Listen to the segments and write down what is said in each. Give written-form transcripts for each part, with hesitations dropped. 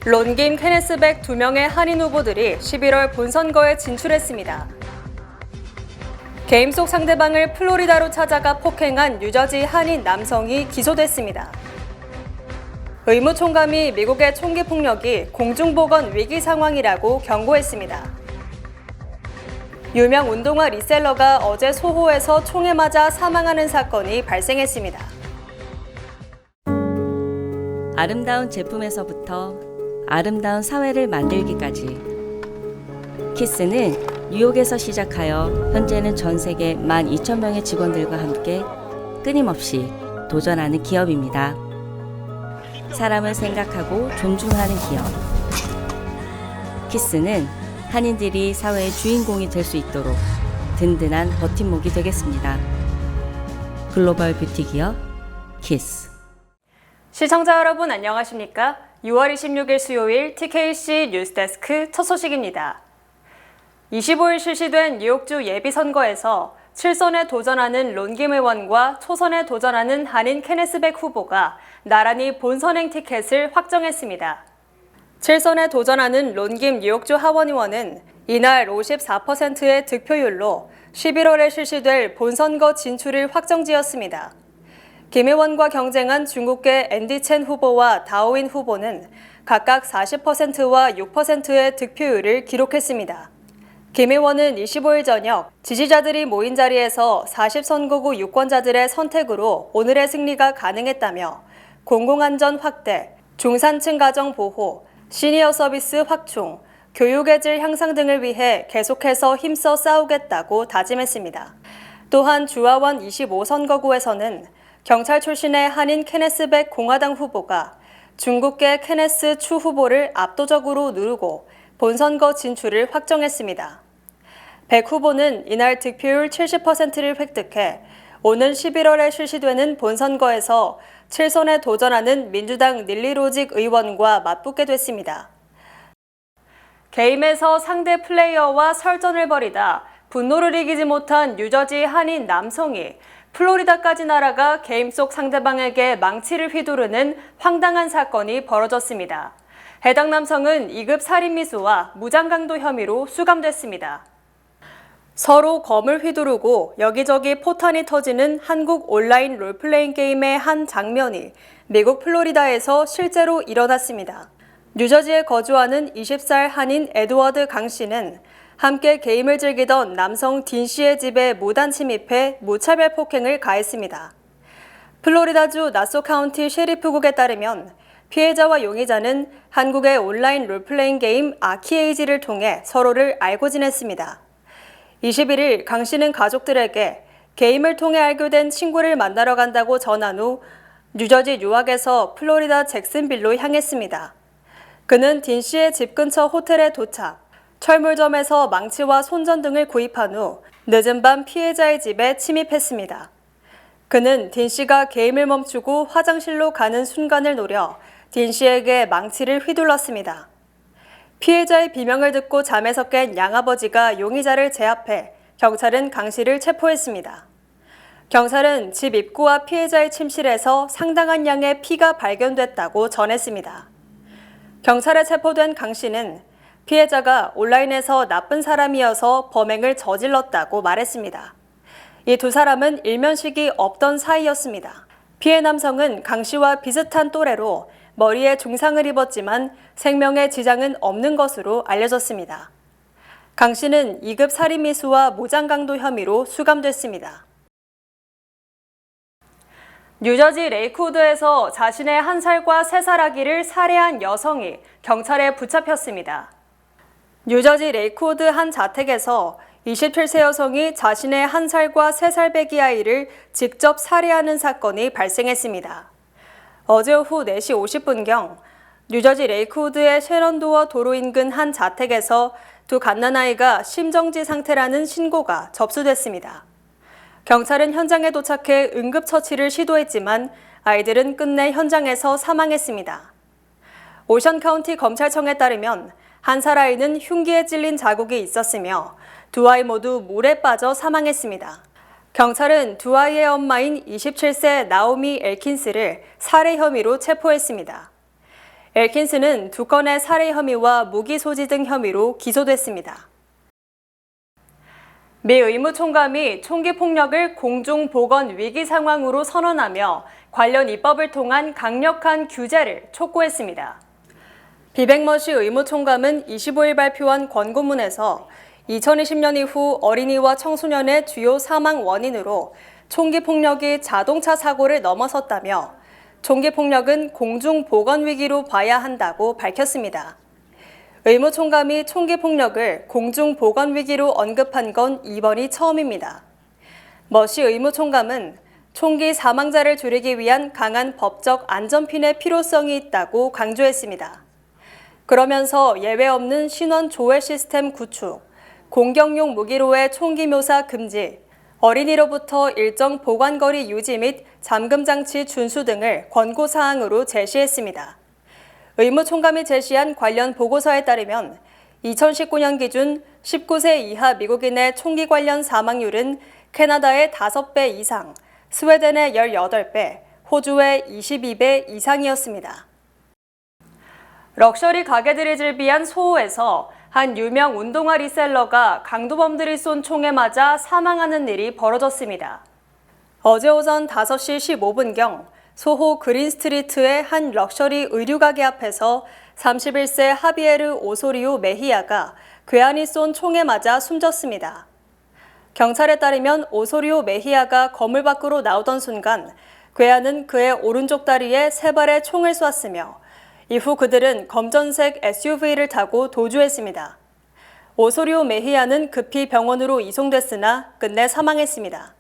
론김, 케네스백 2명의 한인 후보들이 11월 본선거에 진출했습니다. 게임 속 상대방을 플로리다로 찾아가 폭행한 뉴저지 한인 남성이 기소됐습니다. 의무총감이 미국의 총기 폭력이 공중보건 위기 상황이라고 경고했습니다. 유명 운동화 리셀러가 어제 소호에서 총에 맞아 사망하는 사건이 발생했습니다. 아름다운 제품에서부터 아름다운 사회를 만들기까지 키스는 뉴욕에서 시작하여 현재는 전 세계 12,000명의 직원들과 함께 끊임없이 도전하는 기업입니다. 사람을 생각하고 존중하는 기업. 키스는 한인들이 사회의 주인공이 될 수 있도록 든든한 버팀목이 되겠습니다. 글로벌 뷰티 기업 키스. 시청자 여러분 안녕하십니까? 6월 26일 수요일 TKC 뉴스데스크 첫 소식입니다. 25일 실시된 뉴욕주 예비선거에서 7선에 도전하는 론김 의원과 초선에 도전하는 한인 케네스백 후보가 나란히 본선행 티켓을 확정했습니다. 7선에 도전하는 론김 뉴욕주 하원 의원은 이날 54%의 득표율로 11월에 실시될 본선거 진출을 확정지었습니다. 김 의원과 경쟁한 중국계 앤디 첸 후보와 다오인 후보는 각각 40%와 6%의 득표율을 기록했습니다. 김 의원은 25일 저녁 지지자들이 모인 자리에서 40선거구 유권자들의 선택으로 오늘의 승리가 가능했다며 공공안전 확대, 중산층 가정 보호, 시니어 서비스 확충, 교육의 질 향상 등을 위해 계속해서 힘써 싸우겠다고 다짐했습니다. 또한 주하원 25선거구에서는 경찰 출신의 한인 케네스백 공화당 후보가 중국계 케네스 추 후보를 압도적으로 누르고 본선거 진출을 확정했습니다. 백 후보는 이날 득표율 70%를 획득해 오는 11월에 실시되는 본선거에서 7선에 도전하는 민주당 닐리 로직 의원과 맞붙게 됐습니다. 게임에서 상대 플레이어와 설전을 벌이다 분노를 이기지 못한 뉴저지 한인 남성이 플로리다까지 날아가 게임 속 상대방에게 망치를 휘두르는 황당한 사건이 벌어졌습니다. 해당 남성은 2급 살인미수와 무장강도 혐의로 수감됐습니다. 서로 검을 휘두르고 여기저기 포탄이 터지는 한국 온라인 롤플레잉 게임의 한 장면이 미국 플로리다에서 실제로 일어났습니다. 뉴저지에 거주하는 20살 한인 에드워드 강 씨는 함께 게임을 즐기던 남성 딘 씨의 집에 무단 침입해 무차별 폭행을 가했습니다. 플로리다주 나소 카운티 셰리프국에 따르면 피해자와 용의자는 한국의 온라인 롤플레잉 게임 아키에이지를 통해 서로를 알고 지냈습니다. 21일 강 씨는 가족들에게 게임을 통해 알게 된 친구를 만나러 간다고 전한 후 뉴저지 유학에서 플로리다 잭슨빌로 향했습니다. 그는 딘 씨의 집 근처 호텔에 도착, 철물점에서 망치와 손전 등을 구입한 후 늦은 밤 피해자의 집에 침입했습니다. 그는 딘 씨가 게임을 멈추고 화장실로 가는 순간을 노려 딘 씨에게 망치를 휘둘렀습니다. 피해자의 비명을 듣고 잠에서 깬 양아버지가 용의자를 제압해 경찰은 강 씨를 체포했습니다. 경찰은 집 입구와 피해자의 침실에서 상당한 양의 피가 발견됐다고 전했습니다. 경찰에 체포된 강 씨는 피해자가 온라인에서 나쁜 사람이어서 범행을 저질렀다고 말했습니다. 이 두 사람은 일면식이 없던 사이였습니다. 피해 남성은 강 씨와 비슷한 또래로 머리에 중상을 입었지만 생명에 지장은 없는 것으로 알려졌습니다. 강 씨는 2급 살인미수와 무장강도 혐의로 수감됐습니다. 뉴저지 레이크우드에서 자신의 1살과 3살 아기를 살해한 여성이 경찰에 붙잡혔습니다. 뉴저지 레이크우드 한 자택에서 27세 여성이 자신의 1살과 3살 배기 아이를 직접 살해하는 사건이 발생했습니다. 어제 오후 4시 50분경 뉴저지 레이크우드의 셰런도어 도로 인근 한 자택에서 두 갓난아이가 심정지 상태라는 신고가 접수됐습니다. 경찰은 현장에 도착해 응급처치를 시도했지만 아이들은 끝내 현장에서 사망했습니다. 오션 카운티 검찰청에 따르면 1살 아이는 흉기에 찔린 자국이 있었으며 두 아이 모두 물에 빠져 사망했습니다. 경찰은 두 아이의 엄마인 27세 나오미 엘킨스를 살해 혐의로 체포했습니다. 엘킨스는 2건의 살해 혐의와 무기 소지 등 혐의로 기소됐습니다. 미 의무총감이 총기 폭력을 공중보건 위기 상황으로 선언하며 관련 입법을 통한 강력한 규제를 촉구했습니다. 비백머시 의무총감은 25일 발표한 권고문에서 2020년 이후 어린이와 청소년의 주요 사망 원인으로 총기 폭력이 자동차 사고를 넘어섰다며 총기 폭력은 공중보건 위기로 봐야 한다고 밝혔습니다. 의무총감이 총기 폭력을 공중보건 위기로 언급한 건 이번이 처음입니다. 머시 의무총감은 총기 사망자를 줄이기 위한 강한 법적 안전핀의 필요성이 있다고 강조했습니다. 그러면서 예외 없는 신원 조회 시스템 구축, 공격용 무기로의 총기 묘사 금지, 어린이로부터 일정 보관거리 유지 및 잠금 장치 준수 등을 권고사항으로 제시했습니다. 의무총감이 제시한 관련 보고서에 따르면 2019년 기준 19세 이하 미국인의 총기 관련 사망률은 캐나다의 5배 이상, 스웨덴의 18배, 호주의 22배 이상이었습니다. 럭셔리 가게들이 즐비한 소호에서 한 유명 운동화 리셀러가 강도범들이 쏜 총에 맞아 사망하는 일이 벌어졌습니다. 어제 오전 5시 15분경 소호 그린스트리트의 한 럭셔리 의류가게 앞에서 31세 하비에르 오소리오 메히아가 괴한이 쏜 총에 맞아 숨졌습니다. 경찰에 따르면 오소리오 메히아가 건물 밖으로 나오던 순간 괴한은 그의 오른쪽 다리에 3발의 총을 쐈으며 이후 그들은 검정색 SUV를 타고 도주했습니다. 오소리오 메히아는 급히 병원으로 이송됐으나 끝내 사망했습니다.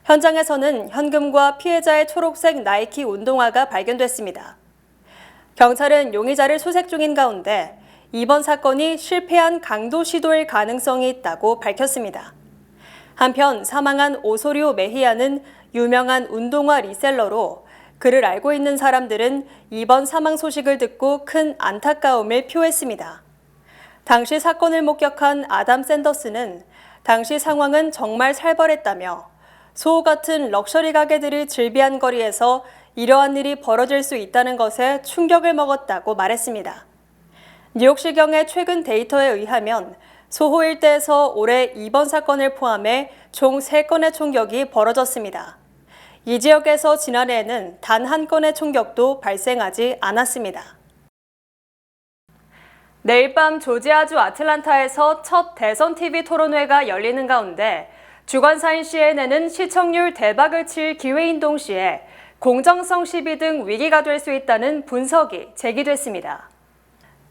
현장에서는 현금과 피해자의 초록색 나이키 운동화가 발견됐습니다. 경찰은 용의자를 수색 중인 가운데 이번 사건이 실패한 강도 시도일 가능성이 있다고 밝혔습니다. 한편 사망한 오소리오 메히아는 유명한 운동화 리셀러로 그를 알고 있는 사람들은 이번 사망 소식을 듣고 큰 안타까움을 표했습니다. 당시 사건을 목격한 아담 샌더스는 당시 상황은 정말 살벌했다며 소호 같은 럭셔리 가게들이 즐비한 거리에서 이러한 일이 벌어질 수 있다는 것에 충격을 먹었다고 말했습니다. 뉴욕시경의 최근 데이터에 의하면 소호 일대에서 올해 이번 사건을 포함해 총 3건의 총격이 벌어졌습니다. 이 지역에서 지난해에는 단 한 건의 총격도 발생하지 않았습니다. 내일 밤 조지아주 아틀란타에서 첫 대선 TV 토론회가 열리는 가운데 주간사인 CNN은 시청률 대박을 칠 기회인 동시에 공정성 시비 등 위기가 될 수 있다는 분석이 제기됐습니다.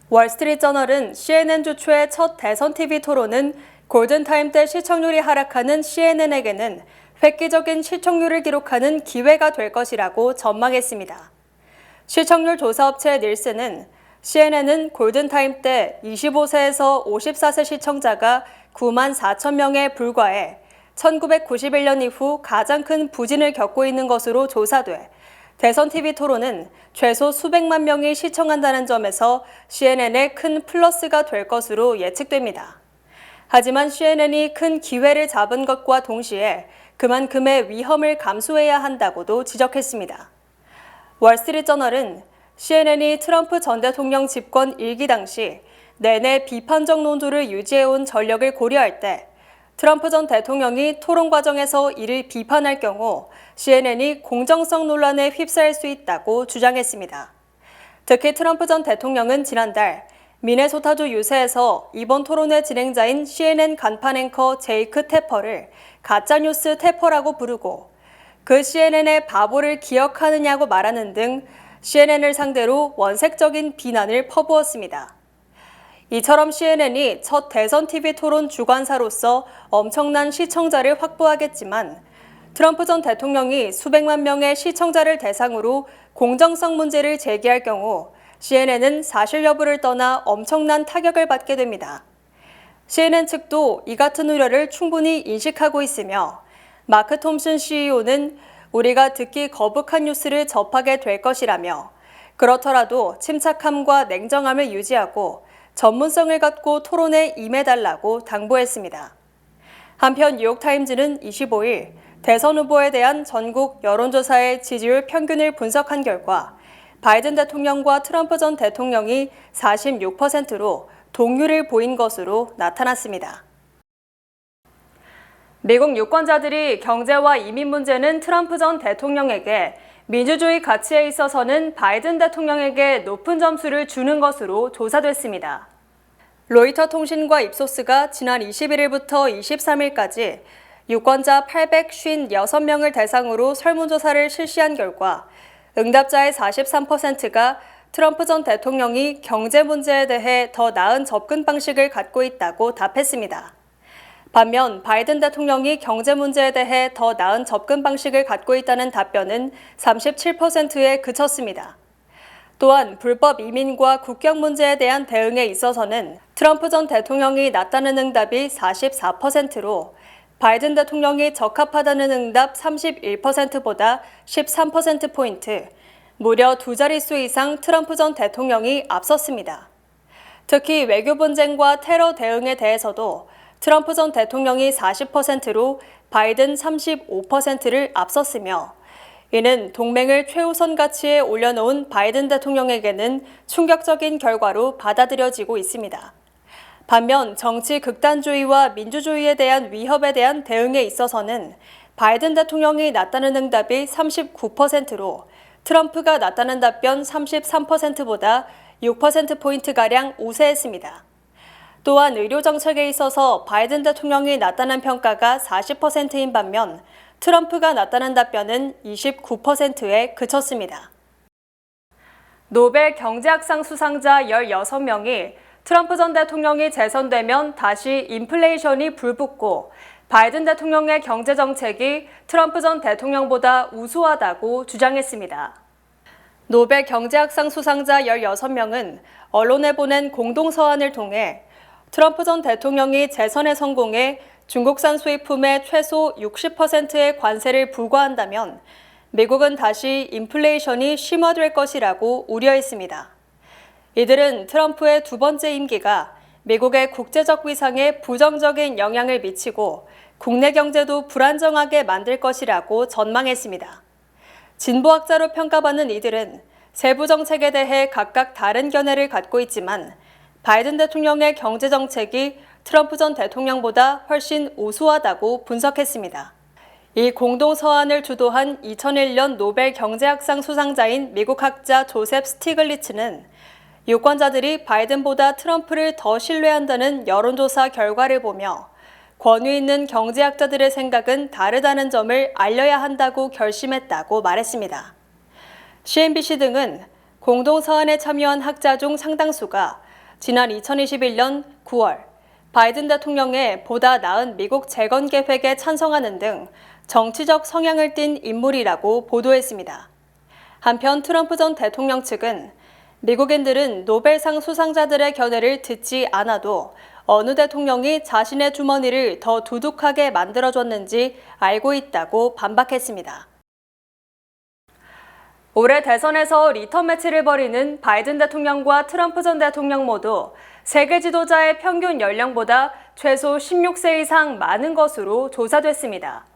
월스트리트저널은 CNN 주초의 첫 대선 TV 토론은 골든타임 때 시청률이 하락하는 CNN에게는 획기적인 시청률을 기록하는 기회가 될 것이라고 전망했습니다. 시청률 조사업체 닐슨은 CNN은 골든타임 때 25세에서 54세 시청자가 9만 4천 명에 불과해 1991년 이후 가장 큰 부진을 겪고 있는 것으로 조사돼 대선 TV 토론은 최소 수백만 명이 시청한다는 점에서 CNN에 큰 플러스가 될 것으로 예측됩니다. 하지만 CNN이 큰 기회를 잡은 것과 동시에 그만큼의 위험을 감수해야 한다고도 지적했습니다. 월스트리트저널은 CNN이 트럼프 전 대통령 집권 1기 당시 내내 비판적 논조를 유지해온 전력을 고려할 때 트럼프 전 대통령이 토론 과정에서 이를 비판할 경우 CNN이 공정성 논란에 휩싸일 수 있다고 주장했습니다. 특히 트럼프 전 대통령은 지난달 미네소타주 유세에서 이번 토론회 진행자인 CNN 간판 앵커 제이크 태퍼를 가짜뉴스 태퍼라고 부르고 그 CNN의 바보를 기억하느냐고 말하는 등 CNN을 상대로 원색적인 비난을 퍼부었습니다. 이처럼 CNN이 첫 대선 TV 토론 주관사로서 엄청난 시청자를 확보하겠지만 트럼프 전 대통령이 수백만 명의 시청자를 대상으로 공정성 문제를 제기할 경우 CNN은 사실 여부를 떠나 엄청난 타격을 받게 됩니다. CNN 측도 이 같은 우려를 충분히 인식하고 있으며 마크 톰슨 CEO는 우리가 듣기 거북한 뉴스를 접하게 될 것이라며 그렇더라도 침착함과 냉정함을 유지하고 전문성을 갖고 토론에 임해달라고 당부했습니다. 한편 뉴욕타임즈는 25일 대선 후보에 대한 전국 여론조사의 지지율 평균을 분석한 결과 바이든 대통령과 트럼프 전 대통령이 46%로 동률을 보인 것으로 나타났습니다. 미국 유권자들이 경제와 이민 문제는 트럼프 전 대통령에게, 민주주의 가치에 있어서는 바이든 대통령에게 높은 점수를 주는 것으로 조사됐습니다. 로이터 통신과 입소스가 지난 21일부터 23일까지 유권자 856명을 대상으로 설문조사를 실시한 결과 응답자의 43%가 트럼프 전 대통령이 경제 문제에 대해 더 나은 접근 방식을 갖고 있다고 답했습니다. 반면 바이든 대통령이 경제 문제에 대해 더 나은 접근 방식을 갖고 있다는 답변은 37%에 그쳤습니다. 또한 불법 이민과 국경 문제에 대한 대응에 있어서는 트럼프 전 대통령이 낫다는 응답이 44%로 바이든 대통령이 적합하다는 응답 31%보다 13%포인트, 무려 두 자릿수 이상 트럼프 전 대통령이 앞섰습니다. 특히 외교 분쟁과 테러 대응에 대해서도 트럼프 전 대통령이 40%로 바이든 35%를 앞섰으며, 이는 동맹을 최우선 가치에 올려놓은 바이든 대통령에게는 충격적인 결과로 받아들여지고 있습니다. 반면 정치 극단주의와 민주주의에 대한 위협에 대한 대응에 있어서는 바이든 대통령이 낫다는 응답이 39%로 트럼프가 낫다는 답변 33%보다 6%포인트가량 우세했습니다. 또한 의료 정책에 있어서 바이든 대통령이 낫다는 평가가 40%인 반면 트럼프가 낫다는 답변은 29%에 그쳤습니다. 노벨 경제학상 수상자 16명이 트럼프 전 대통령이 재선되면 다시 인플레이션이 불붙고 바이든 대통령의 경제 정책이 트럼프 전 대통령보다 우수하다고 주장했습니다. 노벨 경제학상 수상자 16명은 언론에 보낸 공동서한을 통해 트럼프 전 대통령이 재선에 성공해 중국산 수입품에 최소 60%의 관세를 부과한다면 미국은 다시 인플레이션이 심화될 것이라고 우려했습니다. 이들은 트럼프의 두 번째 임기가 미국의 국제적 위상에 부정적인 영향을 미치고 국내 경제도 불안정하게 만들 것이라고 전망했습니다. 진보학자로 평가받는 이들은 세부 정책에 대해 각각 다른 견해를 갖고 있지만 바이든 대통령의 경제 정책이 트럼프 전 대통령보다 훨씬 우수하다고 분석했습니다. 이 공동서한을 주도한 2001년 노벨 경제학상 수상자인 미국 학자 조셉 스티글리츠는 유권자들이 바이든보다 트럼프를 더 신뢰한다는 여론조사 결과를 보며 권위 있는 경제학자들의 생각은 다르다는 점을 알려야 한다고 결심했다고 말했습니다. CNBC 등은 공동서한에 참여한 학자 중 상당수가 지난 2021년 9월 바이든 대통령의 보다 나은 미국 재건 계획에 찬성하는 등 정치적 성향을 띤 인물이라고 보도했습니다. 한편 트럼프 전 대통령 측은 미국인들은 노벨상 수상자들의 견해를 듣지 않아도 어느 대통령이 자신의 주머니를 더 두둑하게 만들어줬는지 알고 있다고 반박했습니다. 올해 대선에서 리턴 매치를 벌이는 바이든 대통령과 트럼프 전 대통령 모두 세계 지도자의 평균 연령보다 최소 16세 이상 많은 것으로 조사됐습니다.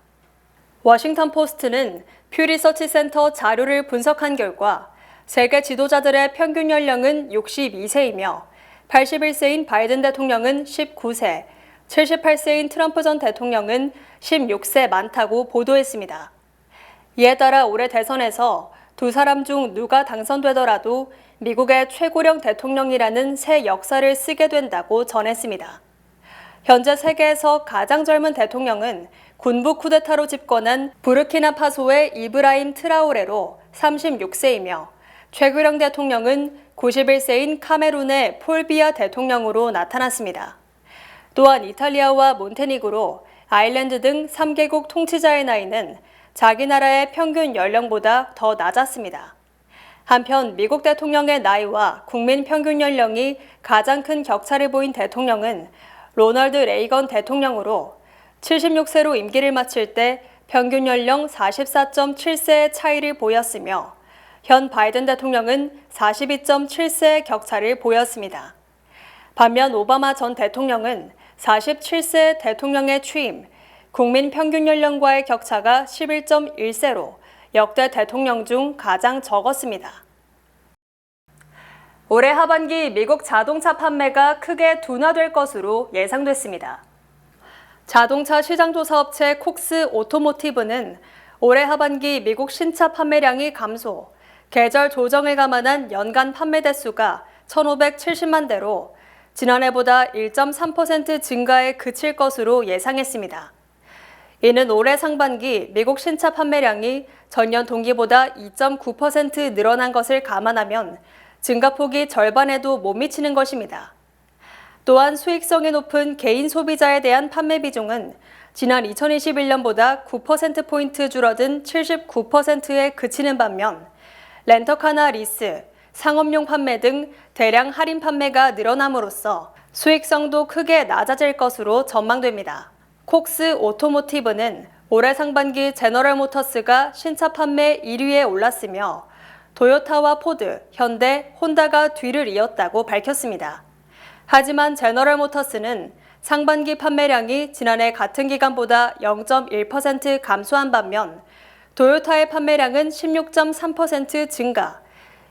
워싱턴 포스트는 퓨 리서치 센터 자료를 분석한 결과 세계 지도자들의 평균 연령은 62세이며 81세인 바이든 대통령은 19세, 78세인 트럼프 전 대통령은 16세 많다고 보도했습니다. 이에 따라 올해 대선에서 두 사람 중 누가 당선되더라도 미국의 최고령 대통령이라는 새 역사를 쓰게 된다고 전했습니다. 현재 세계에서 가장 젊은 대통령은 군부 쿠데타로 집권한 부르키나파소의 이브라임 트라오레로 36세이며 최고령 대통령은 91세인 카메룬의 폴 비야 대통령으로 나타났습니다. 또한 이탈리아와 몬테니그로, 아일랜드 등 3개국 통치자의 나이는 자기 나라의 평균 연령보다 더 낮았습니다. 한편 미국 대통령의 나이와 국민 평균 연령이 가장 큰 격차를 보인 대통령은 로널드 레이건 대통령으로 76세로 임기를 마칠 때 평균 연령 44.7세의 차이를 보였으며 현 바이든 대통령은 42.7세의 격차를 보였습니다. 반면 오바마 전 대통령은 47세 대통령의 취임, 국민 평균 연령과의 격차가 11.1세로 역대 대통령 중 가장 적었습니다. 올해 하반기 미국 자동차 판매가 크게 둔화될 것으로 예상됐습니다. 자동차 시장조사 업체 콕스 오토모티브는 올해 하반기 미국 신차 판매량이 감소, 계절 조정을 감안한 연간 판매 대수가 1,570만 대로 지난해보다 1.3% 증가에 그칠 것으로 예상했습니다. 이는 올해 상반기 미국 신차 판매량이 전년 동기보다 2.9% 늘어난 것을 감안하면 증가폭이 절반에도 못 미치는 것입니다. 또한 수익성이 높은 개인 소비자에 대한 판매 비중은 지난 2021년보다 9%포인트 줄어든 79%에 그치는 반면 렌터카나 리스, 상업용 판매 등 대량 할인 판매가 늘어남으로써 수익성도 크게 낮아질 것으로 전망됩니다. 콕스 오토모티브는 올해 상반기 제너럴 모터스가 신차 판매 1위에 올랐으며 도요타와 포드, 현대, 혼다가 뒤를 이었다고 밝혔습니다. 하지만 제너럴 모터스는 상반기 판매량이 지난해 같은 기간보다 0.1% 감소한 반면 도요타의 판매량은 16.3% 증가.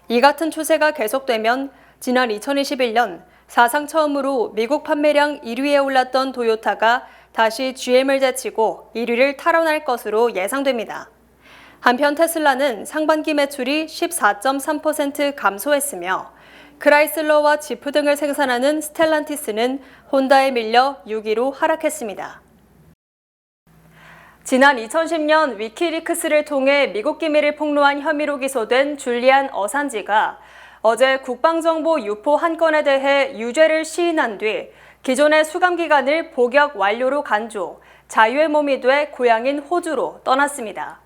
이 같은 추세가 계속되면 지난 2021년 사상 처음으로 미국 판매량 1위에 올랐던 도요타가 다시 GM을 제치고 1위를 탈환할 것으로 예상됩니다. 한편 테슬라는 상반기 매출이 14.3% 감소했으며 크라이슬러와 지프 등을 생산하는 스텔란티스는 혼다에 밀려 6위로 하락했습니다. 지난 2010년 위키리크스를 통해 미국 기밀을 폭로한 혐의로 기소된 줄리안 어산지가 어제 국방정보 유포 한 건에 대해 유죄를 시인한 뒤 기존의 수감기간을 복역 완료로 간주, 자유의 몸이 돼 고향인 호주로 떠났습니다.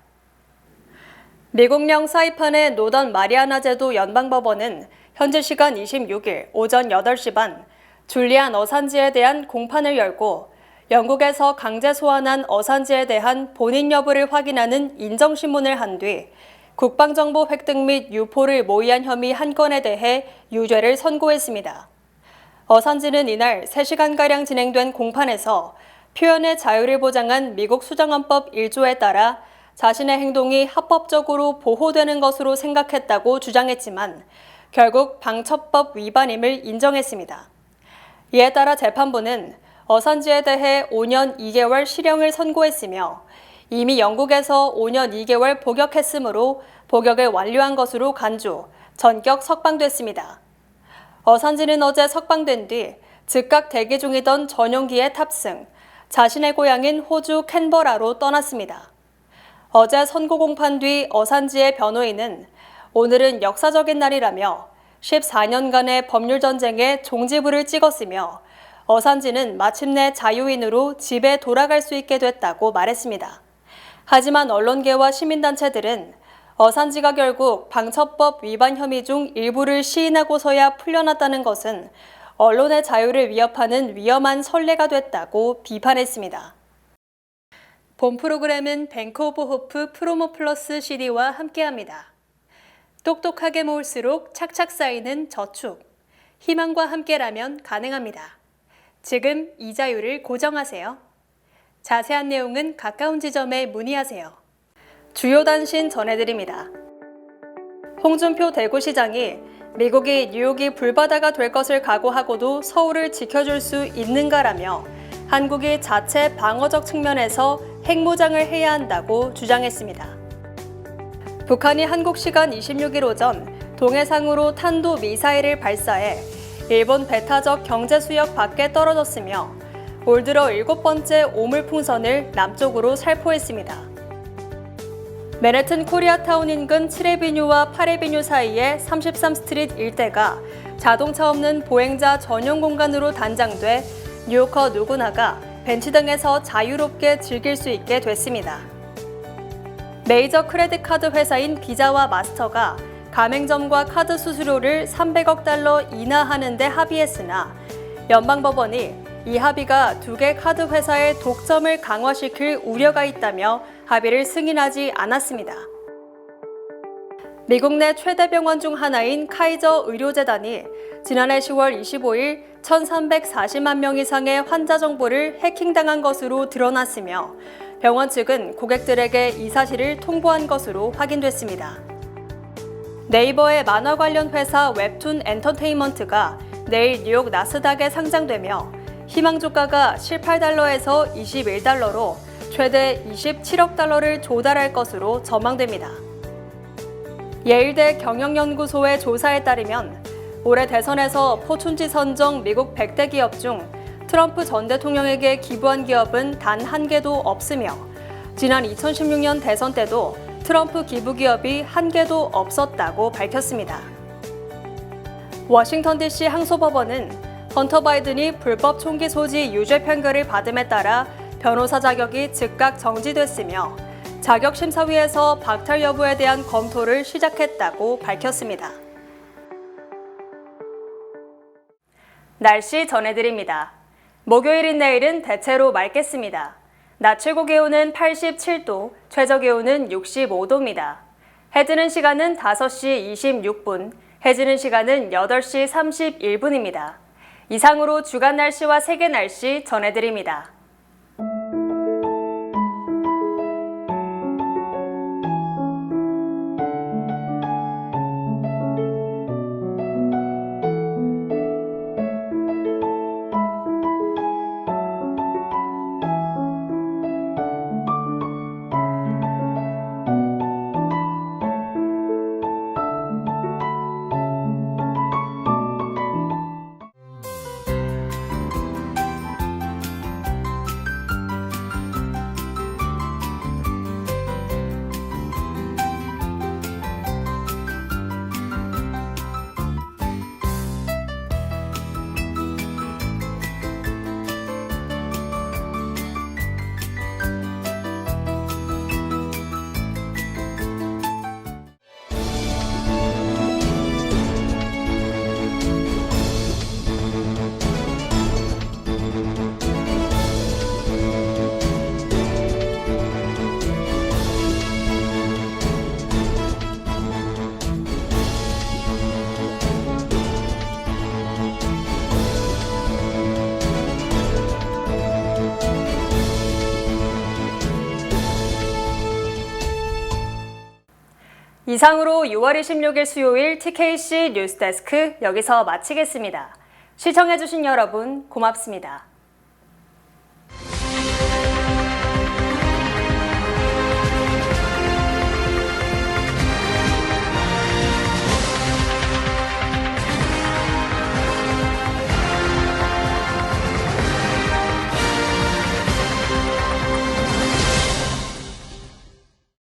미국령 사이판의 노던 마리아나 제도 연방법원은 현지 시간 26일 오전 8시 반 줄리안 어산지에 대한 공판을 열고 영국에서 강제 소환한 어산지에 대한 본인 여부를 확인하는 인정신문을 한 뒤 국방정보 획득 및 유포를 모의한 혐의 한 건에 대해 유죄를 선고했습니다. 어산지는 이날 3시간가량 진행된 공판에서 표현의 자유를 보장한 미국 수정헌법 1조에 따라 자신의 행동이 합법적으로 보호되는 것으로 생각했다고 주장했지만 결국 방첩법 위반임을 인정했습니다. 이에 따라 재판부는 어산지에 대해 5년 2개월 실형을 선고했으며 이미 영국에서 5년 2개월 복역했으므로 복역을 완료한 것으로 간주, 전격 석방됐습니다. 어산지는 어제 석방된 뒤 즉각 대기 중이던 전용기에 탑승, 자신의 고향인 호주 캔버라로 떠났습니다. 어제 선고 공판 뒤 어산지의 변호인은 오늘은 역사적인 날이라며 14년간의 법률 전쟁에 종지부를 찍었으며 어산지는 마침내 자유인으로 집에 돌아갈 수 있게 됐다고 말했습니다. 하지만 언론계와 시민단체들은 어산지가 결국 방첩법 위반 혐의 중 일부를 시인하고서야 풀려났다는 것은 언론의 자유를 위협하는 위험한 선례가 됐다고 비판했습니다. 본 프로그램은 뱅크 오브 호프 프로모 플러스 CD와 함께합니다. 똑똑하게 모을수록 착착 쌓이는 저축. 희망과 함께라면 가능합니다. 지금 이자율을 고정하세요. 자세한 내용은 가까운 지점에 문의하세요. 주요 단신 전해드립니다. 홍준표 대구시장이 미국이 뉴욕이 불바다가 될 것을 각오하고도 서울을 지켜줄 수 있는가라며 한국이 자체 방어적 측면에서 핵무장을 해야 한다고 주장했습니다. 북한이 한국 시간 26일 오전 동해상으로 탄도 미사일을 발사해 일본 배타적 경제수역 밖에 떨어졌으며 올 들어 7번째 오물풍선을 남쪽으로 살포했습니다. 맨해튼 코리아타운 인근 7해비뉴와 8해비뉴 사이의 33스트리트 일대가 자동차 없는 보행자 전용 공간으로 단장돼 뉴요커 누구나가 벤치 등에서 자유롭게 즐길 수 있게 됐습니다. 메이저 크레딧 카드 회사인 비자와 마스터가 가맹점과 카드 수수료를 300억 달러 인하하는 데 합의했으나 연방법원이 이 합의가 2개 카드 회사의 독점을 강화시킬 우려가 있다며 합의를 승인하지 않았습니다. 미국 내 최대 병원 중 하나인 카이저 의료재단이 지난해 10월 25일 1,340만 명 이상의 환자 정보를 해킹당한 것으로 드러났으며 병원 측은 고객들에게 이 사실을 통보한 것으로 확인됐습니다. 네이버의 만화 관련 회사 웹툰 엔터테인먼트가 내일 뉴욕 나스닥에 상장되며 희망 주가가 18달러에서 21달러로 최대 27억 달러를 조달할 것으로 전망됩니다. 예일대 경영연구소의 조사에 따르면 올해 대선에서 포춘지 선정 미국 100대 기업 중 트럼프 전 대통령에게 기부한 기업은 단 한 개도 없으며 지난 2016년 대선 때도 트럼프 기부 기업이 한 개도 없었다고 밝혔습니다. 워싱턴 DC 항소법원은 헌터 바이든이 불법 총기 소지 유죄 판결을 받음에 따라 변호사 자격이 즉각 정지됐으며 자격심사위에서 박탈 여부에 대한 검토를 시작했다고 밝혔습니다. 날씨 전해드립니다. 목요일인 내일은 대체로 맑겠습니다. 낮 최고 기온은 87도, 최저 기온은 65도입니다. 해 뜨는 시간은 5시 26분, 해 지는 시간은 8시 31분입니다. 이상으로 주간 날씨와 세계 날씨 전해드립니다. 이상으로 6월 26일 수요일 TKC 뉴스데스크 여기서 마치겠습니다. 시청해주신 여러분 고맙습니다.